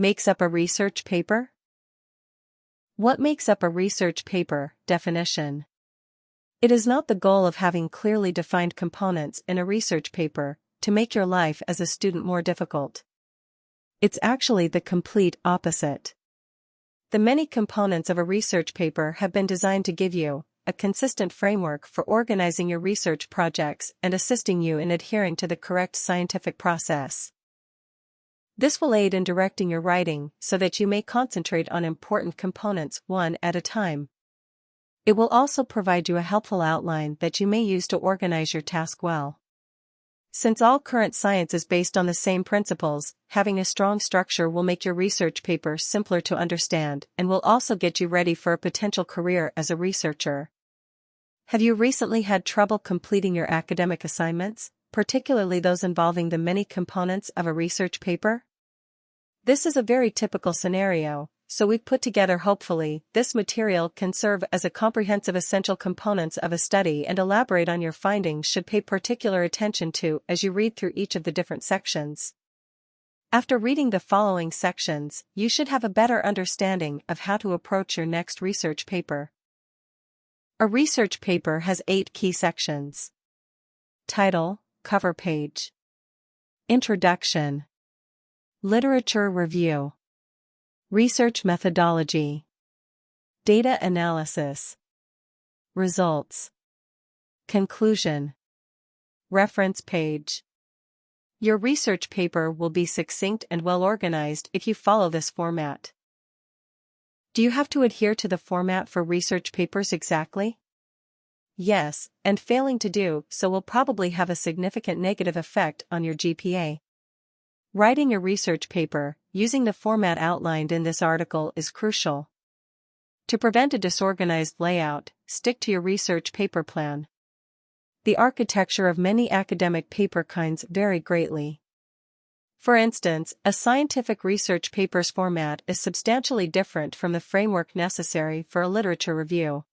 Makes up a research paper? What makes up a research paper? Definition. It is not the goal of having clearly defined components in a research paper to make your life as a student more difficult. It's actually the complete opposite. The many components of a research paper have been designed to give you a consistent framework for organizing your research projects and assisting you in adhering to the correct scientific process. This will aid in directing your writing so that you may concentrate on important components one at a time. It will also provide you a helpful outline that you may use to organize your task well. Since all current science is based on the same principles, having a strong structure will make your research paper simpler to understand and will also get you ready for a potential career as a researcher. Have you recently had trouble completing your academic assignments, particularly those involving the many components of a research paper? This is a very typical scenario, so we've put together hopefully, this material can serve as a comprehensive essential components of a study and elaborate on your findings should pay particular attention to as you read through each of the different sections. After reading the following sections, you should have a better understanding of how to approach your next research paper. A research paper has 8 key sections. Title, cover page. Introduction. Literature review. Research methodology. Data analysis. Results. Conclusion. Reference page. Your research paper will be succinct and well organized if you follow this format. Do you have to adhere to the format for research papers exactly? Yes, and failing to do so will probably have a significant negative effect on your GPA. Writing your research paper, using the format outlined in this article is crucial. To prevent a disorganized layout, stick to your research paper plan. The architecture of many academic paper kinds vary greatly. For instance, a scientific research paper's format is substantially different from the framework necessary for a literature review.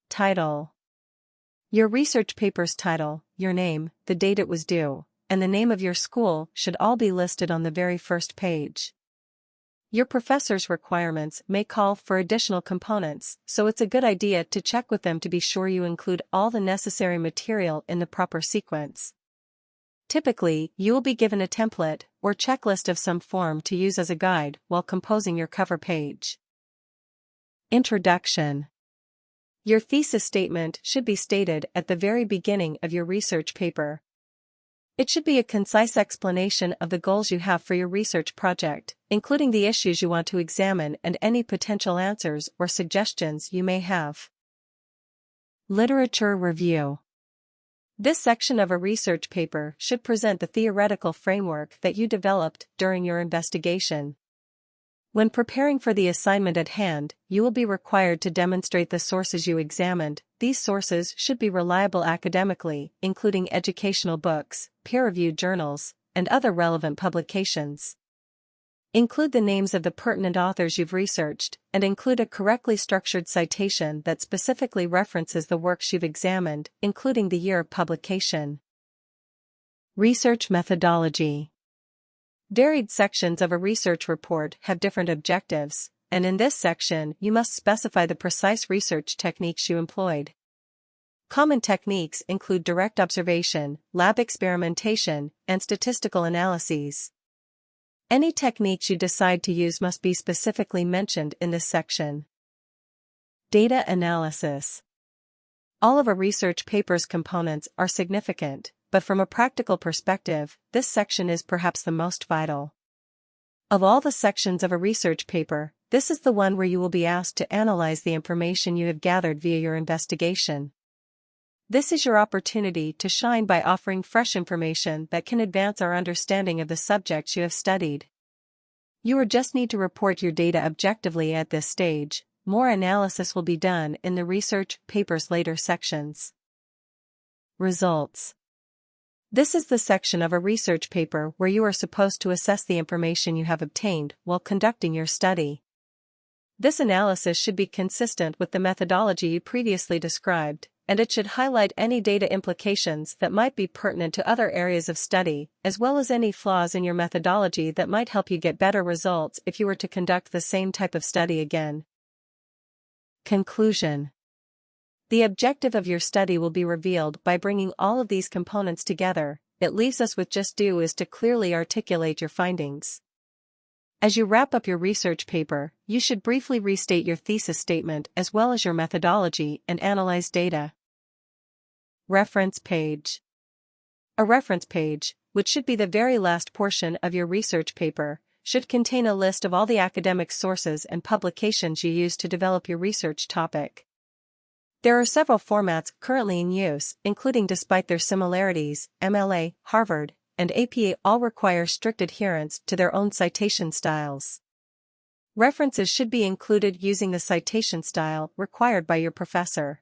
Title. Your research paper's title, your name, the date it was due, and the name of your school should all be listed on the very first page. Your professor's requirements may call for additional components, so it's a good idea to check with them to be sure you include all the necessary material in the proper sequence. Typically, you will be given a template or checklist of some form to use as a guide while composing your cover page. Introduction. Your thesis statement should be stated at the very beginning of your research paper. It should be a concise explanation of the goals you have for your research project, including the issues you want to examine and any potential answers or suggestions you may have. Literature review. This section of a research paper should present the theoretical framework that you developed during your investigation. When preparing for the assignment at hand, you will be required to demonstrate the sources you examined. These sources should be reliable academically, including educational books, peer-reviewed journals, and other relevant publications. Include the names of the pertinent authors you've researched, and include a correctly structured citation that specifically references the works you've examined, including the year of publication. Research methodology. Varied sections of a research report have different objectives, and in this section you must specify the precise research techniques you employed. Common techniques include direct observation, lab experimentation, and statistical analyses. Any techniques you decide to use must be specifically mentioned in this section. Data analysis. All of a research paper's components are significant, but from a practical perspective, this section is perhaps the most vital. Of all the sections of a research paper, this is the one where you will be asked to analyze the information you have gathered via your investigation. This is your opportunity to shine by offering fresh information that can advance our understanding of the subjects you have studied. You just need to report your data objectively at this stage. More analysis will be done in the research paper's later sections. Results. This is the section of a research paper where you are supposed to assess the information you have obtained while conducting your study. This analysis should be consistent with the methodology you previously described, and it should highlight any data implications that might be pertinent to other areas of study, as well as any flaws in your methodology that might help you get better results if you were to conduct the same type of study again. Conclusion. The objective of your study will be revealed by bringing all of these components together. It leaves us with just do is to clearly articulate your findings. As you wrap up your research paper, you should briefly restate your thesis statement as well as your methodology and analyze data. Reference page. A reference page, which should be the very last portion of your research paper, should contain a list of all the academic sources and publications you used to develop your research topic. There are several formats currently in use, including, despite their similarities, MLA, Harvard, and APA all require strict adherence to their own citation styles. References should be included using the citation style required by your professor.